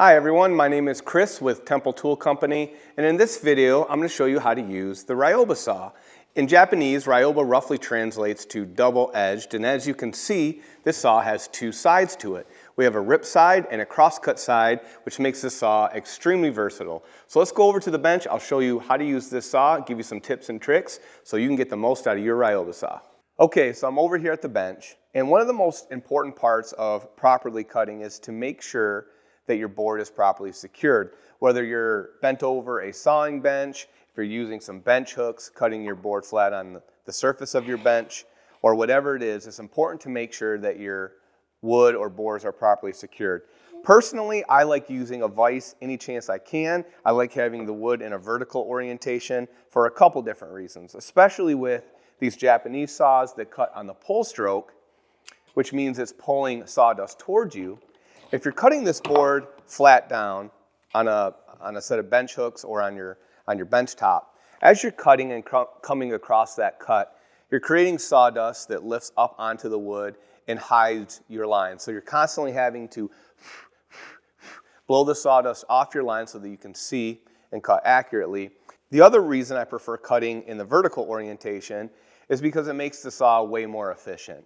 Hi everyone, my name is Chris with Temple Tool Company, and in this video I'm going to show you how to use the Ryoba saw. In Japanese, Ryoba roughly translates to double-edged, and as you can see, this saw has two sides to it. We have a rip side and a cross-cut side, which makes this saw extremely versatile. So let's go over to the bench. I'll show you how to use this saw, give you some tips and tricks so you can get the most out of your Ryoba saw. Okay, so I'm over here at the bench, and one of the most important parts of properly cutting is to make sure that your board is properly secured. Whether you're bent over a sawing bench, if you're using some bench hooks, cutting your board flat on the surface of your bench, or whatever it is, it's important to make sure that your wood or boards are properly secured. Personally, I like using a vise any chance I can. I like having the wood in a vertical orientation for a couple different reasons, especially with these Japanese saws that cut on the pull stroke, which means it's pulling sawdust towards you. If you're cutting this board flat down on a set of bench hooks or on your bench top, as you're cutting and coming across that cut, you're creating sawdust that lifts up onto the wood and hides your line. So you're constantly having to blow the sawdust off your line so that you can see and cut accurately. The other reason I prefer cutting in the vertical orientation is because it makes the saw way more efficient.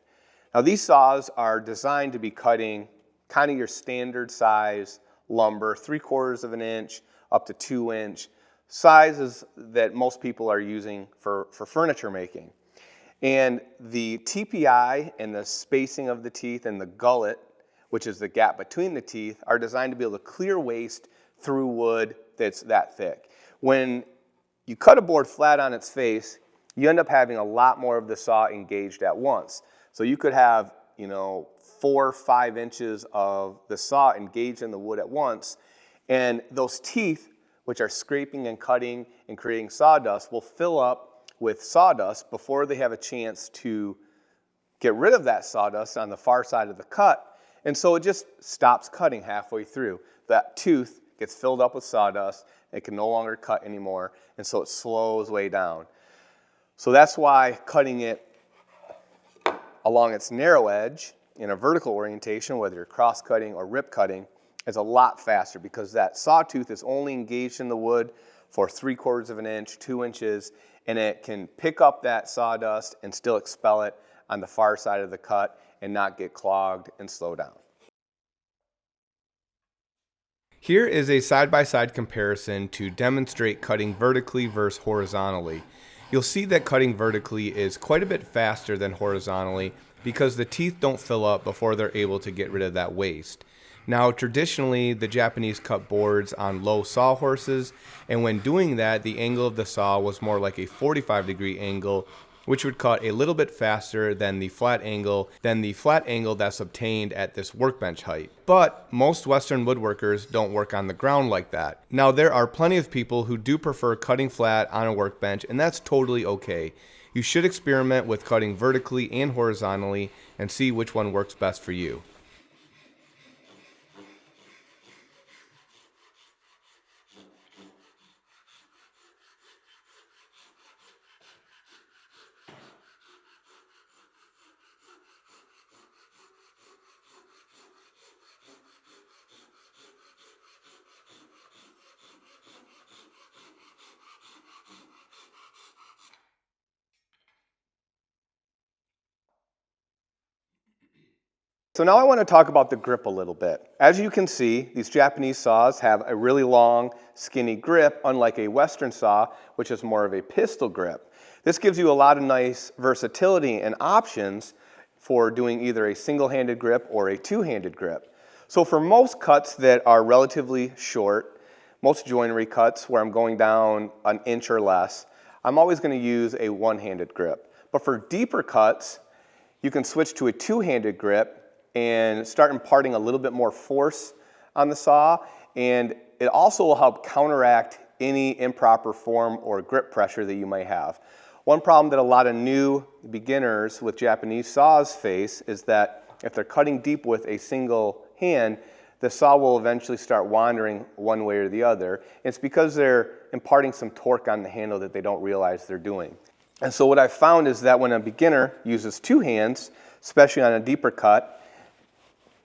Now these saws are designed to be cutting kind of your standard size lumber, 3/4 of an inch up to 2 inch sizes that most people are using for furniture making. And the TPI and the spacing of the teeth and the gullet, which is the gap between the teeth, are designed to be able to clear waste through wood that's that thick. When you cut a board flat on its face, you end up having a lot more of the saw engaged at once. So you could have, 4 or 5 inches of the saw engaged in the wood at once, and those teeth, which are scraping and cutting and creating sawdust, will fill up with sawdust before they have a chance to get rid of that sawdust on the far side of the cut, and so it just stops cutting halfway through. That tooth gets filled up with sawdust, it can no longer cut anymore, and so it slows way down. So that's why cutting it along its narrow edge in a vertical orientation, whether you're cross-cutting or rip-cutting, is a lot faster because that sawtooth is only engaged in the wood for 3/4 of an inch, 2 inches, and it can pick up that sawdust and still expel it on the far side of the cut and not get clogged and slow down. Here is a side-by-side comparison to demonstrate cutting vertically versus horizontally. You'll see that cutting vertically is quite a bit faster than horizontally because the teeth don't fill up before they're able to get rid of that waste. Now, traditionally, the Japanese cut boards on low sawhorses, and when doing that, the angle of the saw was more like a 45-degree angle, which would cut a little bit faster than the flat angle that's obtained at this workbench height. But most Western woodworkers don't work on the ground like that. Now, there are plenty of people who do prefer cutting flat on a workbench, and that's totally okay. You should experiment with cutting vertically and horizontally and see which one works best for you. So now I want to talk about the grip a little bit. As you can see, these Japanese saws have a really long, skinny grip, unlike a Western saw, which is more of a pistol grip. This gives you a lot of nice versatility and options for doing either a single-handed grip or a two-handed grip. So for most cuts that are relatively short, most joinery cuts where I'm going down an inch or less, I'm always going to use a one-handed grip. But for deeper cuts, you can switch to a two-handed grip and start imparting a little bit more force on the saw, and it also will help counteract any improper form or grip pressure that you may have. One problem that a lot of new beginners with Japanese saws face is that if they're cutting deep with a single hand, the saw will eventually start wandering one way or the other. It's because they're imparting some torque on the handle that they don't realize they're doing. And so what I've found is that when a beginner uses two hands, especially on a deeper cut,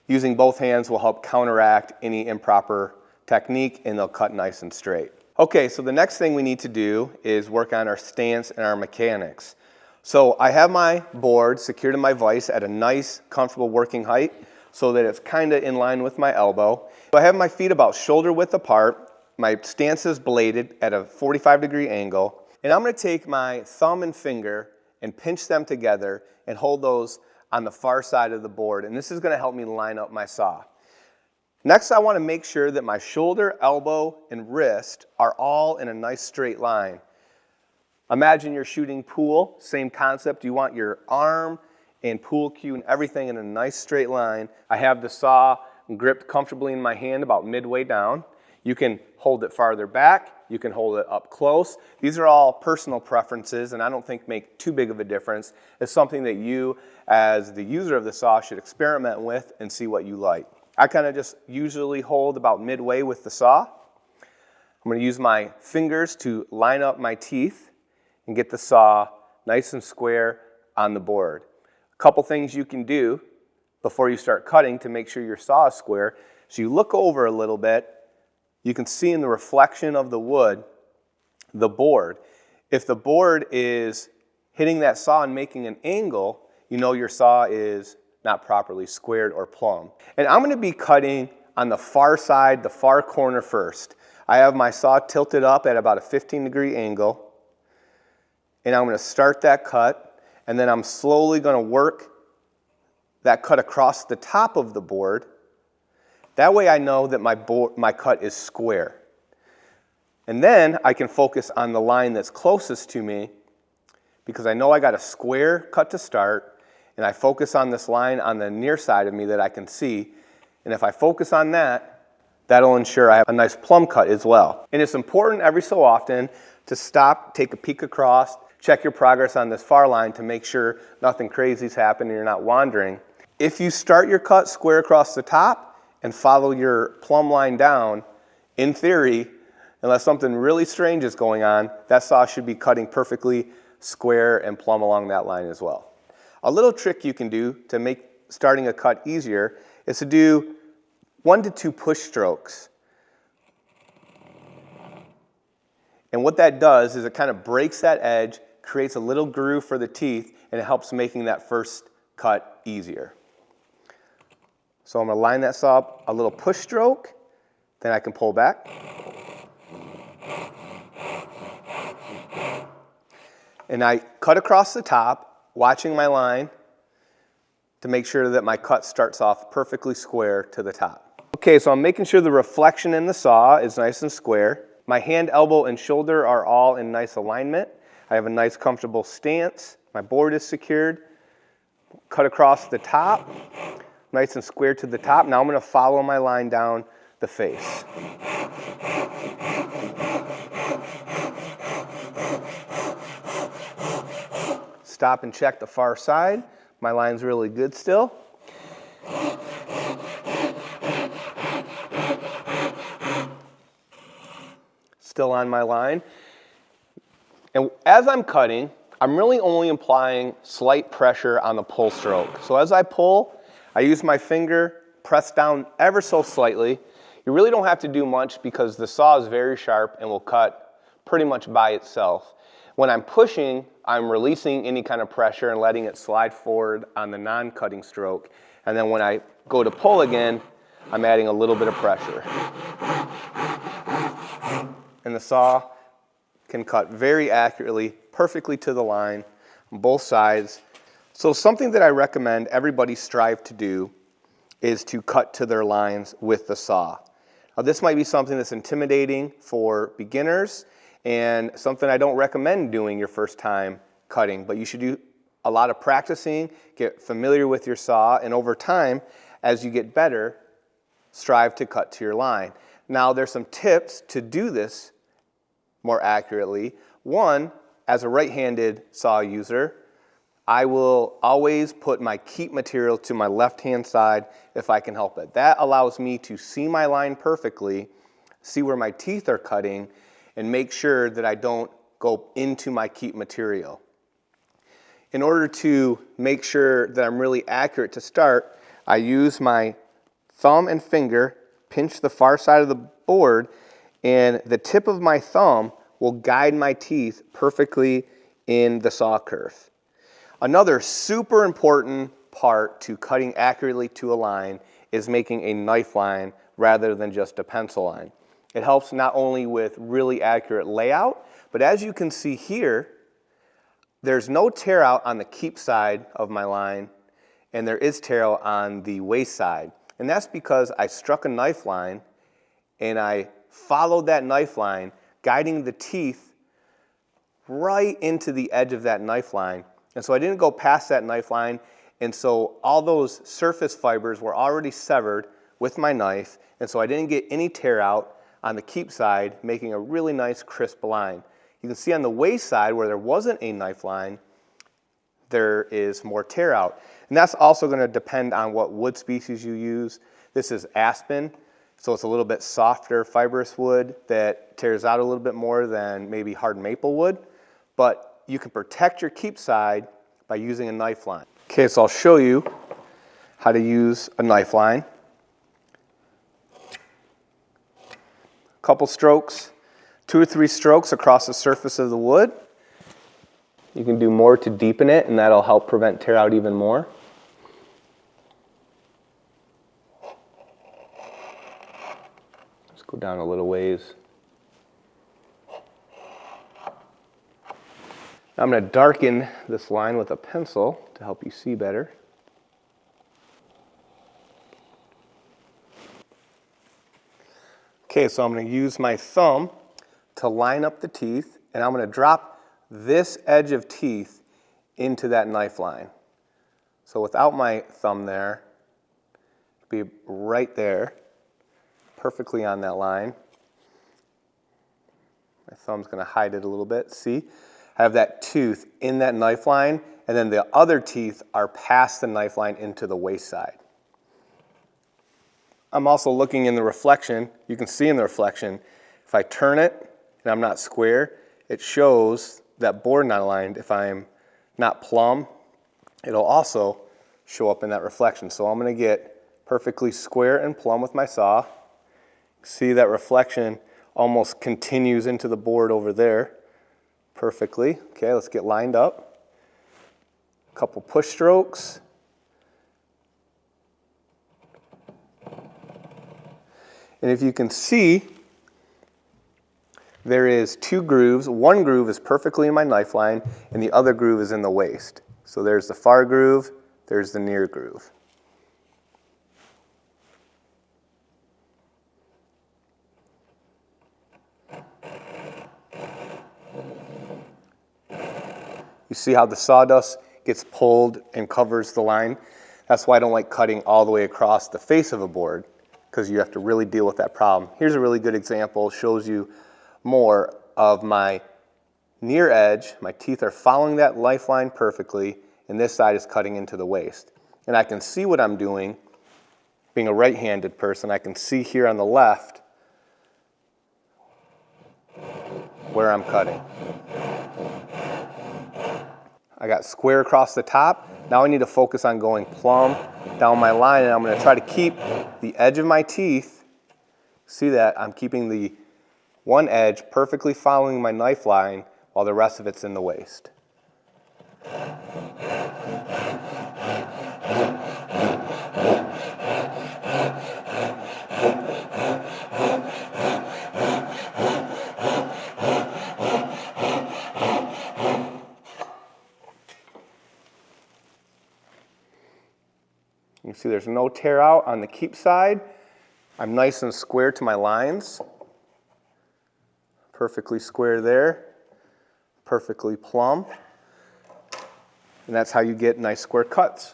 Using both hands will help counteract any improper technique, and they'll cut nice and straight. Okay, so the next thing we need to do is work on our stance and our mechanics. So I have my board secured in my vise at a nice, comfortable working height so that it's kind of in line with my elbow. So I have my feet about shoulder width apart. My stance is bladed at a 45-degree angle. And I'm going to take my thumb and finger and pinch them together and hold those on the far side of the board. And this is going to help me line up my saw. Next, I want to make sure that my shoulder, elbow, and wrist are all in a nice straight line. Imagine you're shooting pool, same concept. You want your arm and pool cue and everything in a nice straight line. I have the saw gripped comfortably in my hand about midway down. You can hold it farther back. You can hold it up close. These are all personal preferences, and I don't think make too big of a difference. It's something that you, as the user of the saw, should experiment with and see what you like. I kind of just usually hold about midway with the saw. I'm going to use my fingers to line up my teeth and get the saw nice and square on the board. A couple things you can do before you start cutting to make sure your saw is square. So you look over a little bit. You can see in the reflection of the wood, the board. If the board is hitting that saw and making an angle, you know your saw is not properly squared or plumb. And I'm going to be cutting on the far side, the far corner first. I have my saw tilted up at about a 15-degree angle. And I'm going to start that cut. And then I'm slowly going to work that cut across the top of the board. That way I know that my cut is square. And then I can focus on the line that's closest to me because I know I got a square cut to start, and I focus on this line on the near side of me that I can see. And if I focus on that, that'll ensure I have a nice plumb cut as well. And it's important every so often to stop, take a peek across, check your progress on this far line to make sure nothing crazy's happened and you're not wandering. If you start your cut square across the top, and follow your plumb line down, in theory, unless something really strange is going on, that saw should be cutting perfectly square and plumb along that line as well. A little trick you can do to make starting a cut easier is to do 1 to 2 push strokes. And what that does is it kind of breaks that edge, creates a little groove for the teeth, and it helps making that first cut easier. So I'm going to line that saw up, a little push stroke, then I can pull back. And I cut across the top, watching my line to make sure that my cut starts off perfectly square to the top. Okay, so I'm making sure the reflection in the saw is nice and square. My hand, elbow, and shoulder are all in nice alignment. I have a nice comfortable stance. My board is secured. Cut across the top. Nice and square to the top. Now I'm going to follow my line down the face. Stop and check the far side. My line's really good still. Still on my line. And as I'm cutting, I'm really only applying slight pressure on the pull stroke. So as I pull, I use my finger, press down ever so slightly. You really don't have to do much because the saw is very sharp and will cut pretty much by itself. When I'm pushing, I'm releasing any kind of pressure and letting it slide forward on the non-cutting stroke. And then when I go to pull again, I'm adding a little bit of pressure. And the saw can cut very accurately, perfectly to the line on both sides. So something that I recommend everybody strive to do is to cut to their lines with the saw. Now, this might be something that's intimidating for beginners and something I don't recommend doing your first time cutting, but you should do a lot of practicing, get familiar with your saw, and over time, as you get better, strive to cut to your line. Now, there's some tips to do this more accurately. One, as a right-handed saw user, I will always put my keep material to my left-hand side if I can help it. That allows me to see my line perfectly, see where my teeth are cutting, and make sure that I don't go into my keep material. In order to make sure that I'm really accurate to start, I use my thumb and finger pinch the far side of the board, and the tip of my thumb will guide my teeth perfectly in the saw kerf. Another super important part to cutting accurately to a line is making a knife line rather than just a pencil line. It helps not only with really accurate layout, but as you can see here, there's no tear out on the keep side of my line, and there is tear out on the waist side. And that's because I struck a knife line and I followed that knife line, guiding the teeth right into the edge of that knife line. And so I didn't go past that knife line, and so all those surface fibers were already severed with my knife, and so I didn't get any tear out on the keep side, making a really nice crisp line. You can see on the waist side where there wasn't a knife line, there is more tear out. And that's also going to depend on what wood species you use. This is aspen, so it's a little bit softer fibrous wood that tears out a little bit more than maybe hard maple wood, but you can protect your keep side by using a knife line. Okay, so I'll show you how to use a knife line. Couple strokes, 2 or 3 strokes across the surface of the wood. You can do more to deepen it, and that'll help prevent tear out even more. Let's go down a little ways. Now I'm going to darken this line with a pencil to help you see better. Okay, so I'm going to use my thumb to line up the teeth, and I'm going to drop this edge of teeth into that knife line. So without my thumb there, it'll be right there, perfectly on that line. My thumb's going to hide it a little bit. See? I have that tooth in that knife line, and then the other teeth are past the knife line into the waist side. I'm also looking in the reflection. You can see in the reflection, if I turn it and I'm not square, it shows that board not aligned. If I'm not plumb, it'll also show up in that reflection. So I'm going to get perfectly square and plumb with my saw. See that reflection almost continues into the board over there perfectly. Okay, let's get lined up. A couple push strokes. And if you can see, there is 2 grooves. One groove is perfectly in my knife line, and the other groove is in the waist. So there's the far groove, there's the near groove. You see how the sawdust gets pulled and covers the line? That's why I don't like cutting all the way across the face of a board, because you have to really deal with that problem. Here's a really good example, shows you more of my near edge. My teeth are following that lifeline perfectly, and this side is cutting into the waist. And I can see what I'm doing. Being a right-handed person, I can see here on the left where I'm cutting. I got square across the top. Now I need to focus on going plumb down my line, and I'm going to try to keep the edge of my teeth. See that? I'm keeping the one edge perfectly following my knife line while the rest of it's in the waist. You see there's no tear out on the keep side. I'm nice and square to my lines. Perfectly square there. Perfectly plumb. And that's how you get nice square cuts.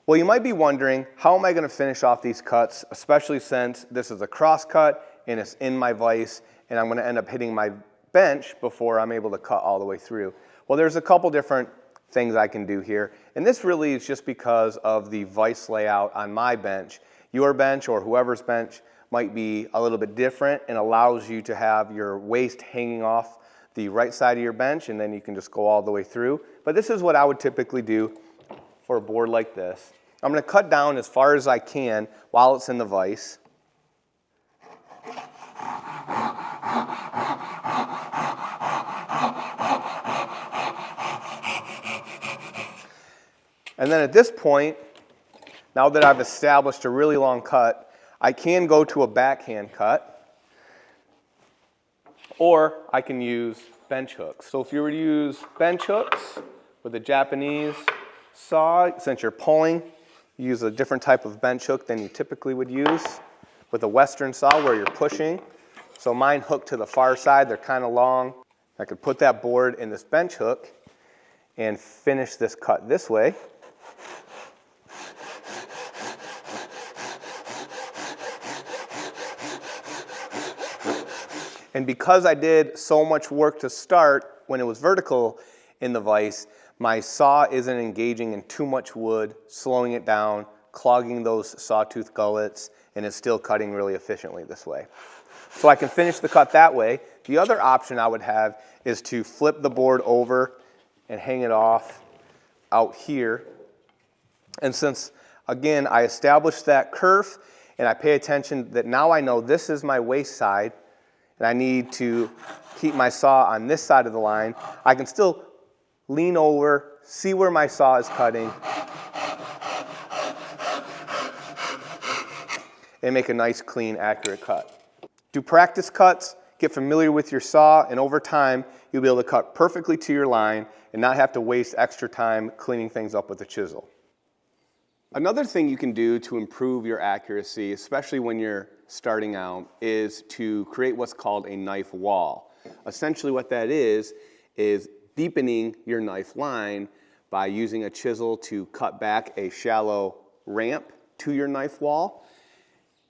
Well, you might be wondering, how am I going to finish off these cuts, especially since this is a cross cut and it's in my vise, and I'm going to end up hitting my bench before I'm able to cut all the way through. Well, there's a couple different things I can do here, and this really is just because of the vise layout on my bench. Your bench or whoever's bench might be a little bit different and allows you to have your waist hanging off the right side of your bench, and then you can just go all the way through. But this is what I would typically do for a board like this. I'm going to cut down as far as I can while it's in the vise. And then at this point, now that I've established a really long cut, I can go to a backhand cut, or I can use bench hooks. So if you were to use bench hooks with a Japanese saw, since you're pulling, you use a different type of bench hook than you typically would use with a Western saw where you're pushing. So mine hook to the far side, they're kind of long. I could put that board in this bench hook and finish this cut this way. And because I did so much work to start when it was vertical in the vise, my saw isn't engaging in too much wood, slowing it down, clogging those sawtooth gullets, and it's still cutting really efficiently this way. So I can finish the cut that way. The other option I would have is to flip the board over and hang it off out here. And since, again, I established that kerf and I pay attention that now I know this is my waist side, and I need to keep my saw on this side of the line, I can still lean over, see where my saw is cutting, and make a nice, clean, accurate cut. Do practice cuts, get familiar with your saw, and over time, you'll be able to cut perfectly to your line and not have to waste extra time cleaning things up with a chisel. Another thing you can do to improve your accuracy, especially when you're starting out, is to create what's called a knife wall. Essentially what that is deepening your knife line by using a chisel to cut back a shallow ramp to your knife wall.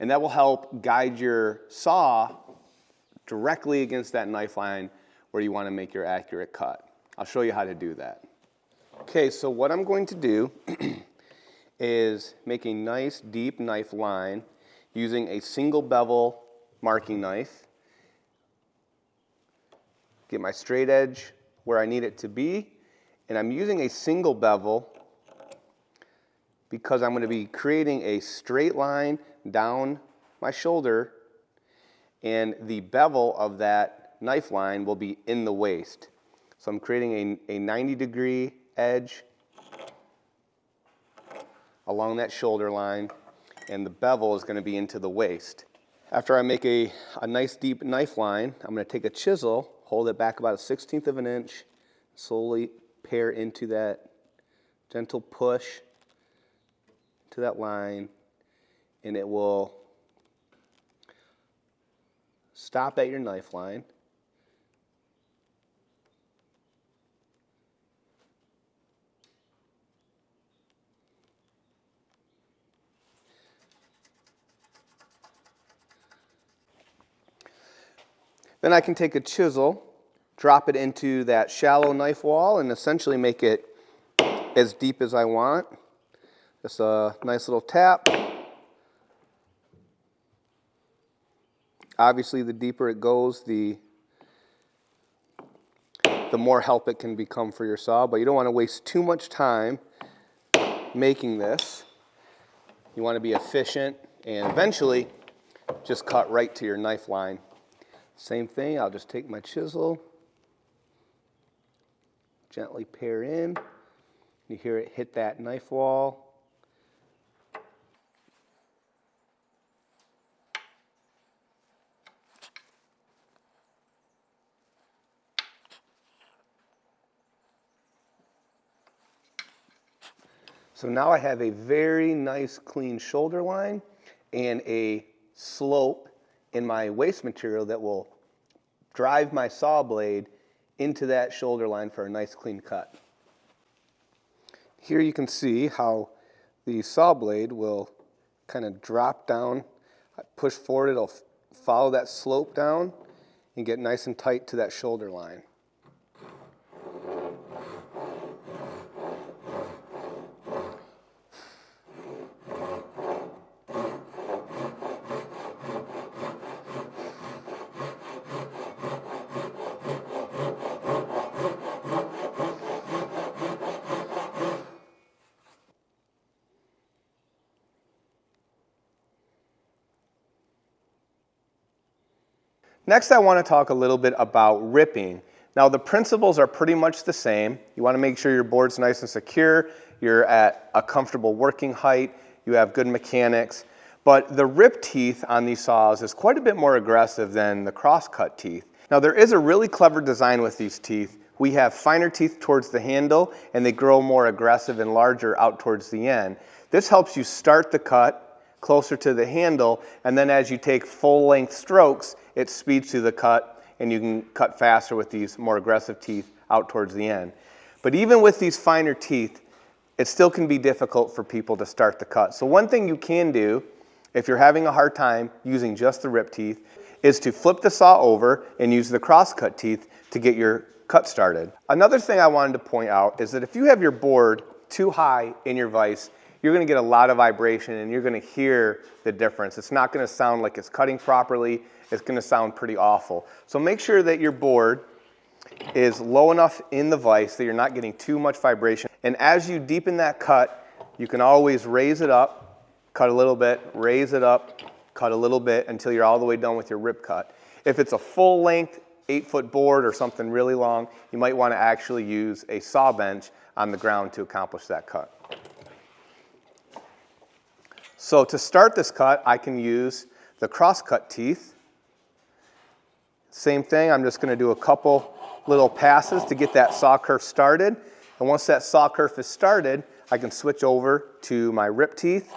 And that will help guide your saw directly against that knife line where you want to make your accurate cut. I'll show you how to do that. Okay, so what I'm going to do is make a nice deep knife line using a single bevel marking knife. Get my straight edge where I need it to be, and I'm using a single bevel because I'm going to be creating a straight line down my shoulder, and the bevel of that knife line will be in the waist. So I'm creating a 90-degree edge along that shoulder line, and the bevel is going to be into the waist. After I make a nice deep knife line, I'm going to take a chisel, hold it back about 1/16 of an inch, slowly pare into that gentle push to that line, and it will stop at your knife line. Then I can take a chisel, drop it into that shallow knife wall, and essentially make it as deep as I want. Just a nice little tap. Obviously, the deeper it goes, the more help it can become for your saw, but you don't want to waste too much time making this. You want to be efficient and eventually just cut right to your knife line. Same thing, I'll just take my chisel, gently pare in. You hear it hit that knife wall. So now I have a very nice clean shoulder line and a slope in my waste material that will drive my saw blade into that shoulder line for a nice clean cut. Here you can see how the saw blade will kind of drop down. I push forward, it'll follow that slope down and get nice and tight to that shoulder line. Next, I want to talk a little bit about ripping. Now, the principles are pretty much the same. You want to make sure your board's nice and secure, you're at a comfortable working height, you have good mechanics. But the rip teeth on these saws is quite a bit more aggressive than the cross-cut teeth. Now, there is a really clever design with these teeth. We have finer teeth towards the handle, and they grow more aggressive and larger out towards the end. This helps you start the cut closer to the handle, and then as you take full-length strokes, it speeds through the cut, and you can cut faster with these more aggressive teeth out towards the end. But even with these finer teeth, it still can be difficult for people to start the cut. So one thing you can do, if you're having a hard time using just the rip teeth, is to flip the saw over and use the cross-cut teeth to get your cut started. Another thing I wanted to point out is that if you have your board too high in your vise, you're going to get a lot of vibration and you're going to hear the difference. It's not going to sound like it's cutting properly. It's going to sound pretty awful. So make sure that your board is low enough in the vise that you're not getting too much vibration. And as you deepen that cut, you can always raise it up, cut a little bit, raise it up, cut a little bit until you're all the way done with your rip cut. If it's a full length 8-foot board or something really long, you might want to actually use a saw bench on the ground to accomplish that cut. So to start this cut, I can use the cross-cut teeth. Same thing, I'm just going to do a couple little passes to get that saw kerf started. And once that saw kerf is started, I can switch over to my rip teeth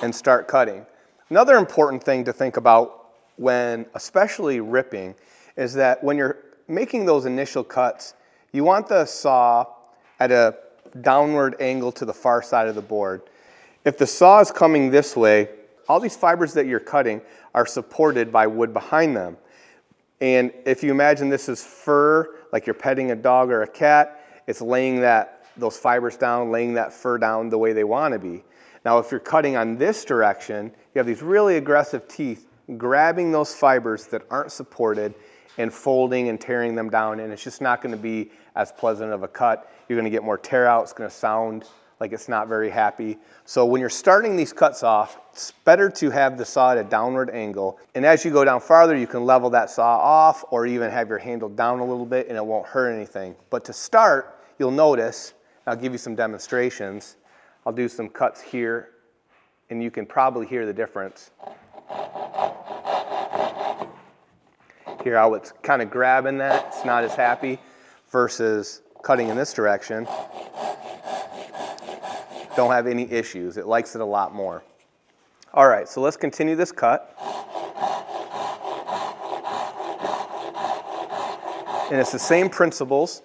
and start cutting. Another important thing to think about when especially ripping is that when you're making those initial cuts, you want the saw at a downward angle to the far side of the board. If the saw is coming this way, all these fibers that you're cutting are supported by wood behind them. And if you imagine this is fur, like you're petting a dog or a cat, it's laying those fibers down, laying that fur down the way they want to be. Now, if you're cutting on this direction, you have these really aggressive teeth grabbing those fibers that aren't supported and folding and tearing them down, and it's just not going to be as pleasant of a cut. You're going to get more tear out. It's going to sound like it's not very happy. So when you're starting these cuts off, it's better to have the saw at a downward angle. And as you go down farther, you can level that saw off or even have your handle down a little bit and it won't hurt anything. But to start, you'll notice, I'll give you some demonstrations. I'll do some cuts here and you can probably hear the difference. Hear how it's kind of grabbing that, it's not as happy, versus cutting in this direction. Don't have any issues, it likes it a lot more. All right, so let's continue this cut. And it's the same principles,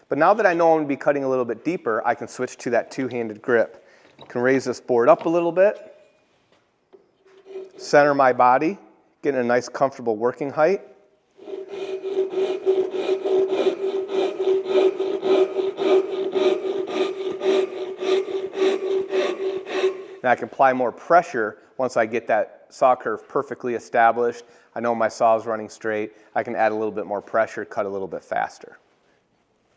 but now that I know I'm going to be cutting a little bit deeper, I can switch to that two-handed grip. I can raise this board up a little bit, center my body, get in a nice comfortable working height. And I can apply more pressure once I get that saw kerf perfectly established. I know my saw is running straight. I can add a little bit more pressure, cut a little bit faster.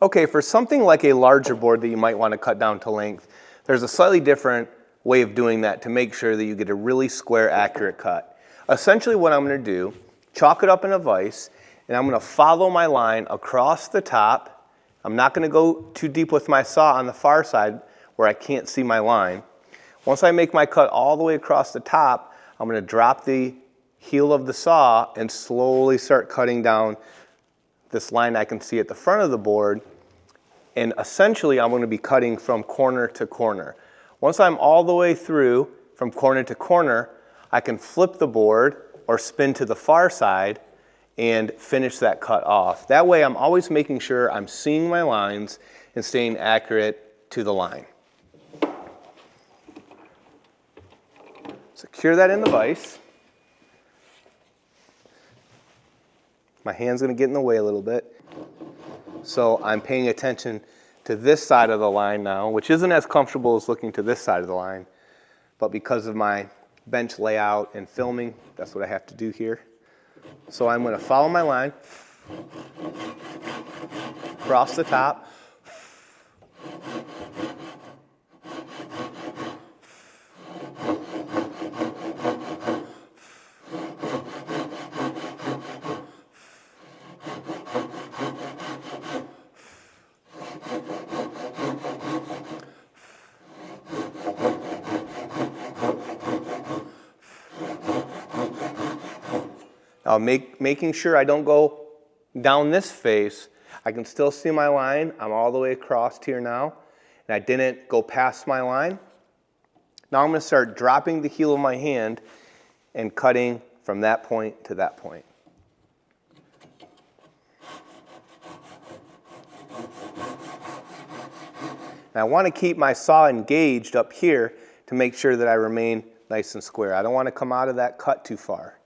Okay, for something like a larger board that you might want to cut down to length, there's a slightly different way of doing that to make sure that you get a really square, accurate cut. Essentially what I'm going to do, chalk it up in a vise, and I'm going to follow my line across the top. I'm not going to go too deep with my saw on the far side where I can't see my line. Once I make my cut all the way across the top, I'm going to drop the heel of the saw and slowly start cutting down this line I can see at the front of the board. And essentially, I'm going to be cutting from corner to corner. Once I'm all the way through from corner to corner, I can flip the board or spin to the far side and finish that cut off. That way, I'm always making sure I'm seeing my lines and staying accurate to the line. Secure that in the vise. My hand's going to get in the way a little bit. So I'm paying attention to this side of the line now, which isn't as comfortable as looking to this side of the line. But because of my bench layout and filming, that's what I have to do here. So I'm going to follow my line, across the top, Now making sure I don't go down this face, I can still see my line. I'm all the way across here now, and I didn't go past my line. Now I'm going to start dropping the heel of my hand and cutting from that point to that point. And I want to keep my saw engaged up here to make sure that I remain nice and square. I don't want to come out of that cut too far.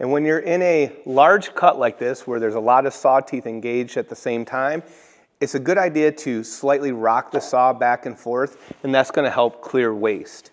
And when you're in a large cut like this, where there's a lot of saw teeth engaged at the same time, it's a good idea to slightly rock the saw back and forth, and that's going to help clear waste.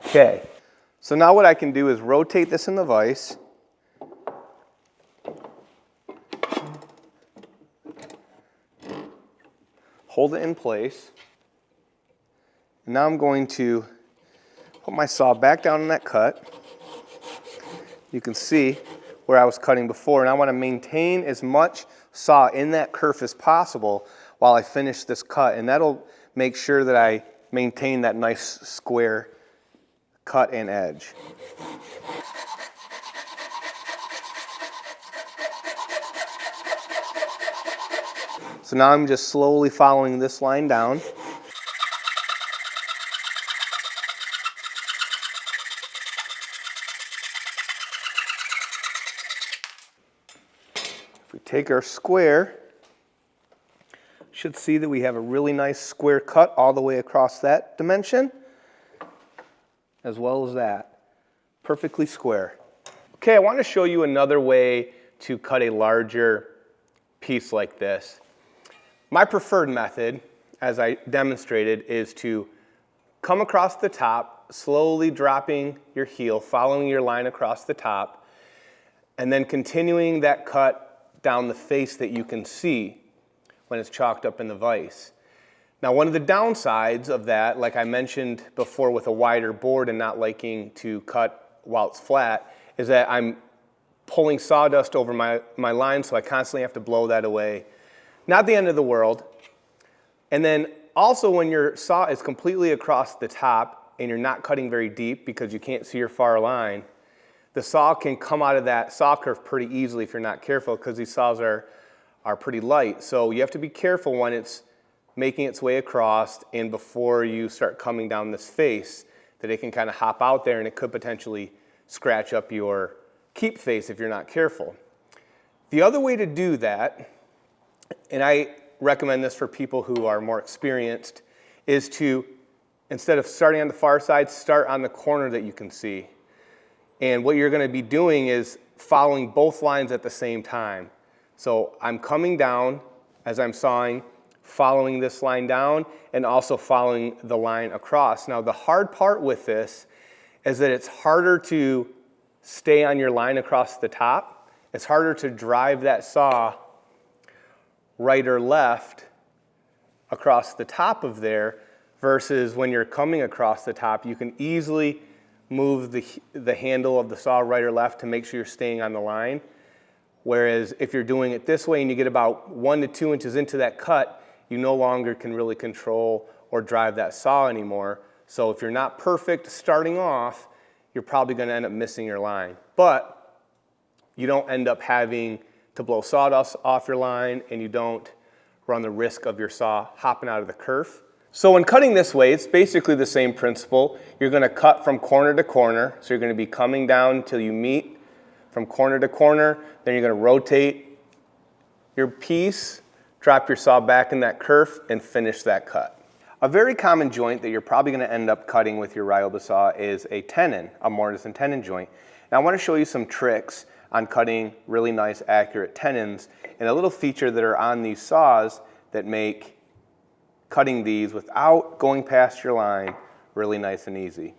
Okay, so now what I can do is rotate this in the vise. Hold it in place. And now I'm going to put my saw back down in that cut. You can see where I was cutting before, and I want to maintain as much saw in that kerf as possible while I finish this cut, and that'll make sure that I maintain that nice square cut and edge. So now I'm just slowly following this line down. If we take our square, should see that we have a really nice square cut all the way across that dimension, as well as that. Perfectly square. Okay, I want to show you another way to cut a larger piece like this. My preferred method, as I demonstrated, is to come across the top, slowly dropping your heel, following your line across the top, and then continuing that cut down the face that you can see when it's chalked up in the vise. Now, one of the downsides of that, like I mentioned before with a wider board and not liking to cut while it's flat, is that I'm pulling sawdust over my line, so I constantly have to blow that away. Not the end of the world. And then also when your saw is completely across the top and you're not cutting very deep because you can't see your far line, the saw can come out of that saw kerf pretty easily if you're not careful, because these saws are pretty light. So you have to be careful when it's making its way across and before you start coming down this face, that it can kind of hop out there and it could potentially scratch up your keep face if you're not careful. The other way to do that, and I recommend this for people who are more experienced, is to, instead of starting on the far side, start on the corner that you can see. And what you're going to be doing is following both lines at the same time. So I'm coming down as I'm sawing, following this line down, and also following the line across. Now, the hard part with this is that it's harder to stay on your line across the top. It's harder to drive that saw right or left across the top of there, versus when you're coming across the top, you can easily move the handle of the saw right or left to make sure you're staying on the line. Whereas if you're doing it this way and you get about 1 to 2 inches into that cut, you no longer can really control or drive that saw anymore. So if you're not perfect starting off, you're probably going to end up missing your line. But you don't end up having to blow sawdust off your line, and you don't run the risk of your saw hopping out of the kerf. So when cutting this way, it's basically the same principle. You're going to cut from corner to corner. So you're going to be coming down until you meet from corner to corner. Then you're going to rotate your piece, drop your saw back in that kerf, and finish that cut. A very common joint that you're probably going to end up cutting with your Ryoba saw is a tenon, a mortise and tenon joint. Now I want to show you some tricks on cutting really nice, accurate tenons, and a little feature that are on these saws that make cutting these without going past your line really nice and easy.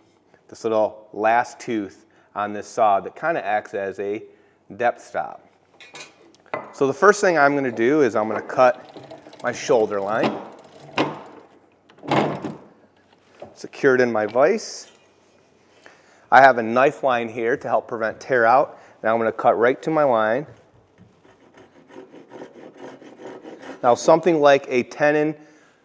This little last tooth on this saw that kind of acts as a depth stop. So the first thing I'm going to do is I'm going to cut my shoulder line. Secured in my vise. I have a knife line here to help prevent tear out. Now I'm going to cut right to my line. Now something like a tenon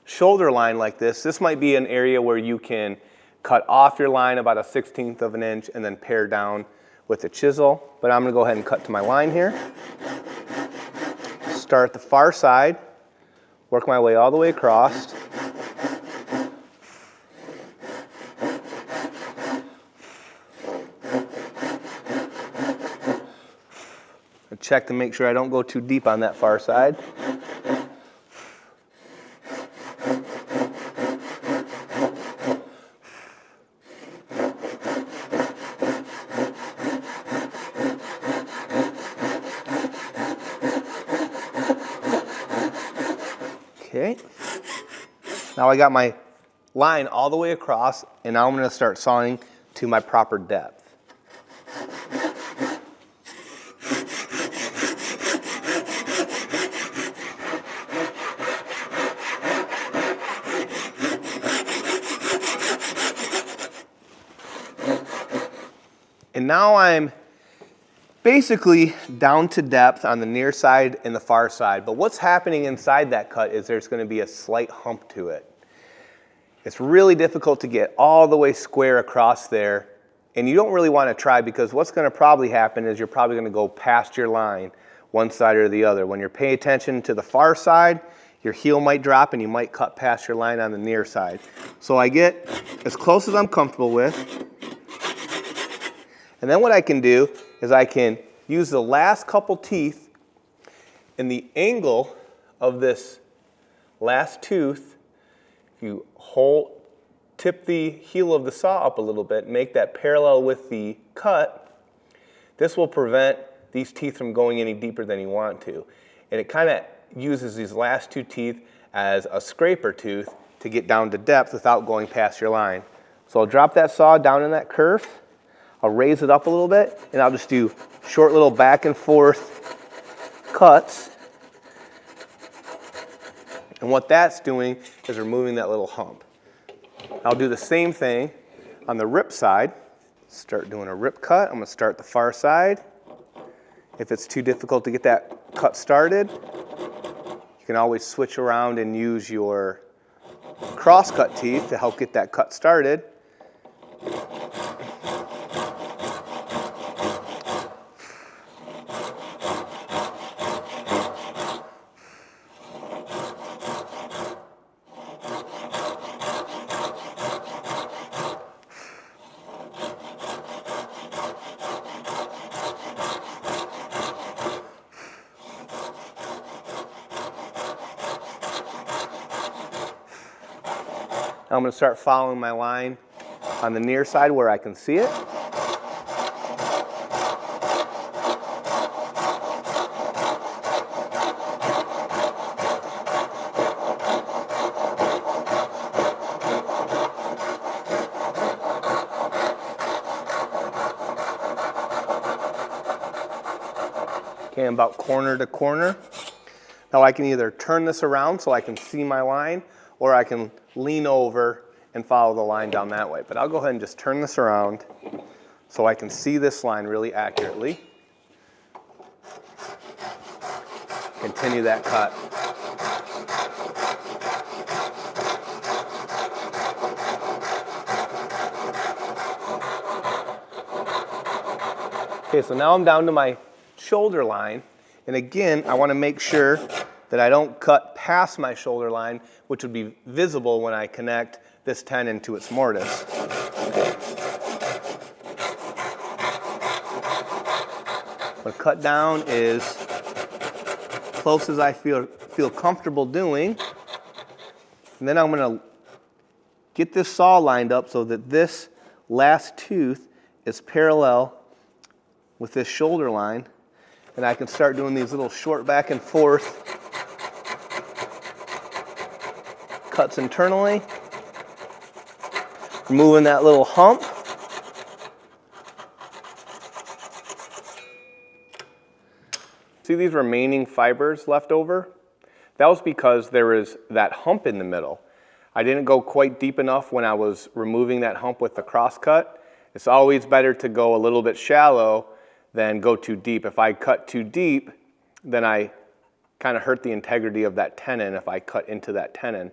shoulder line like this might be an area where you can cut off your line about 1/16 of an inch and then pare down with a chisel. But I'm going to go ahead and cut to my line here. Start at the far side, work my way all the way across. Check to make sure I don't go too deep on that far side. Okay. Now I got my line all the way across, and now I'm going to start sawing to my proper depth. And now I'm basically down to depth on the near side and the far side. But what's happening inside that cut is there's going to be a slight hump to it. It's really difficult to get all the way square across there. And you don't really want to try, because what's going to probably happen is you're probably going to go past your line, one side or the other. When you're paying attention to the far side, your heel might drop and you might cut past your line on the near side. So I get as close as I'm comfortable with. And then what I can do is I can use the last couple teeth, and the angle of this last tooth, if you tip the heel of the saw up a little bit, make that parallel with the cut, this will prevent these teeth from going any deeper than you want to. And it kind of uses these last two teeth as a scraper tooth to get down to depth without going past your line. So I'll drop that saw down in that kerf. I'll raise it up a little bit, and I'll just do short little back and forth cuts. And what that's doing is removing that little hump. I'll do the same thing on the rip side. Start doing a rip cut. I'm going to start the far side. If it's too difficult to get that cut started, you can always switch around and use your cross-cut teeth to help get that cut started. I'm going to start following my line on the near side where I can see it. Okay, I'm about corner to corner. Now I can either turn this around so I can see my line, or I can lean over and follow the line down that way. But I'll go ahead and just turn this around so I can see this line really accurately. Continue that cut. Okay, so now I'm down to my shoulder line. And again, I want to make sure that I don't cut past my shoulder line, which would be visible when I connect this tenon to its mortise. What cut down is close as I feel comfortable doing. And then I'm going to get this saw lined up so that this last tooth is parallel with this shoulder line. And I can start doing these little short back and forth cuts internally, removing that little hump. See these remaining fibers left over? That was because there is that hump in the middle. I didn't go quite deep enough when I was removing that hump with the crosscut. It's always better to go a little bit shallow than go too deep. If I cut too deep, then I kind of hurt the integrity of that tenon if I cut into that tenon.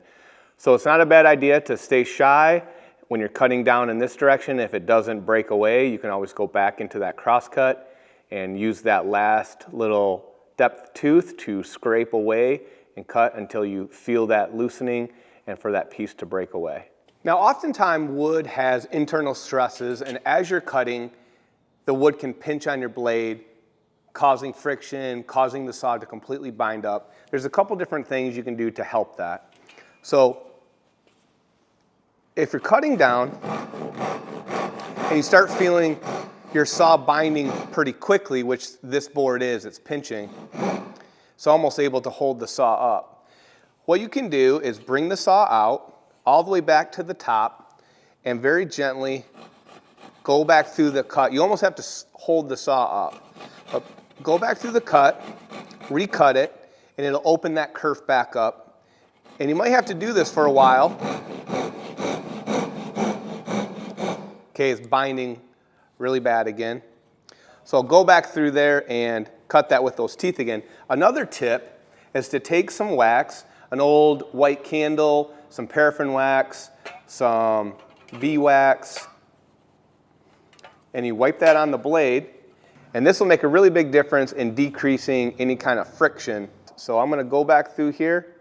So it's not a bad idea to stay shy when you're cutting down in this direction. If it doesn't break away, you can always go back into that crosscut and use that last little depth tooth to scrape away and cut until you feel that loosening and for that piece to break away. Now, oftentimes wood has internal stresses, and as you're cutting, the wood can pinch on your blade, causing friction, causing the saw to completely bind up. There's a couple different things you can do to help that. So if you're cutting down and you start feeling your saw binding pretty quickly, which this board is, it's pinching, it's almost able to hold the saw up. What you can do is bring the saw out all the way back to the top and very gently go back through the cut. You almost have to hold the saw up. But go back through the cut, recut it, and it'll open that kerf back up. And you might have to do this for a while. Okay, it's binding really bad again. So I'll go back through there and cut that with those teeth again. Another tip is to take some wax, an old white candle, some paraffin wax, some beeswax, and you wipe that on the blade, and this will make a really big difference in decreasing any kind of friction. So I'm going to go back through here,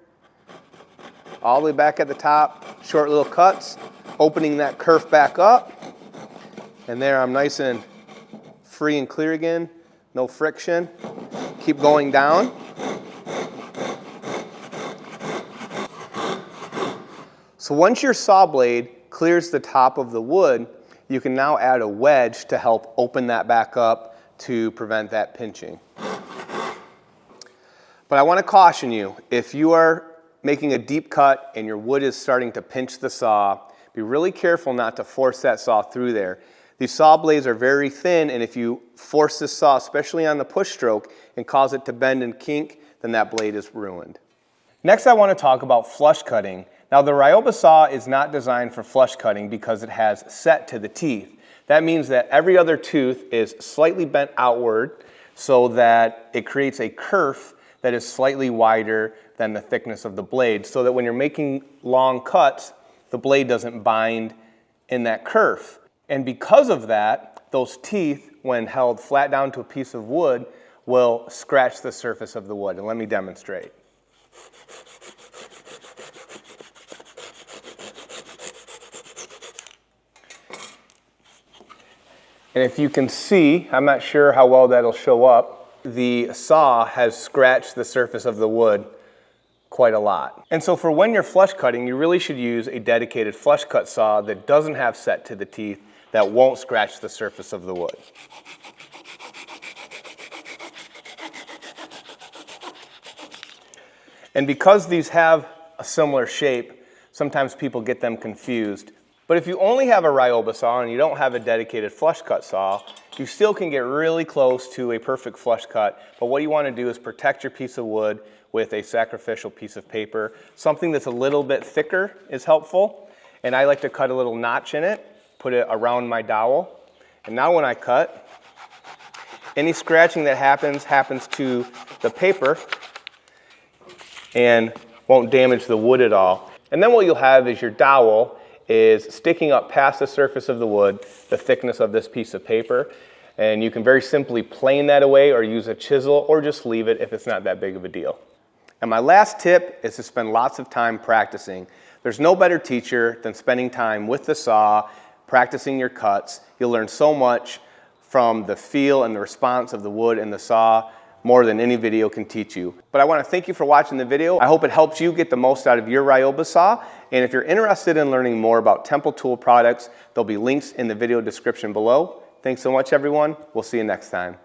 all the way back at the top, short little cuts, opening that kerf back up, and there I'm nice and free and clear again, no friction. Keep going down. So once your saw blade clears the top of the wood, you can now add a wedge to help open that back up to prevent that pinching. But I want to caution you, if you are making a deep cut and your wood is starting to pinch the saw, be really careful not to force that saw through there. These saw blades are very thin, and if you force this saw, especially on the push stroke, and cause it to bend and kink, then that blade is ruined. Next, I want to talk about flush cutting. Now, the Ryoba saw is not designed for flush cutting because it has set to the teeth. That means that every other tooth is slightly bent outward so that it creates a kerf that is slightly wider than the thickness of the blade, so that when you're making long cuts, the blade doesn't bind in that kerf. And because of that, those teeth, when held flat down to a piece of wood, will scratch the surface of the wood. And let me demonstrate. And if you can see, I'm not sure how well that'll show up, the saw has scratched the surface of the wood quite a lot. And so for when you're flush cutting, you really should use a dedicated flush cut saw that doesn't have set to the teeth, that won't scratch the surface of the wood. And because these have a similar shape, sometimes people get them confused. But if you only have a Ryoba saw and you don't have a dedicated flush cut saw, you still can get really close to a perfect flush cut. But what you want to do is protect your piece of wood with a sacrificial piece of paper. Something that's a little bit thicker is helpful. And I like to cut a little notch in it, put it around my dowel. And now when I cut, any scratching that happens to the paper and won't damage the wood at all. And then what you'll have is your dowel is sticking up past the surface of the wood, the thickness of this piece of paper. And you can very simply plane that away or use a chisel or just leave it if it's not that big of a deal. And my last tip is to spend lots of time practicing. There's no better teacher than spending time with the saw, practicing your cuts. You'll learn so much from the feel and the response of the wood and the saw more than any video can teach you. But I want to thank you for watching the video. I hope it helps you get the most out of your Ryoba saw. And if you're interested in learning more about Temple Tool products, there'll be links in the video description below. Thanks so much, everyone. We'll see you next time.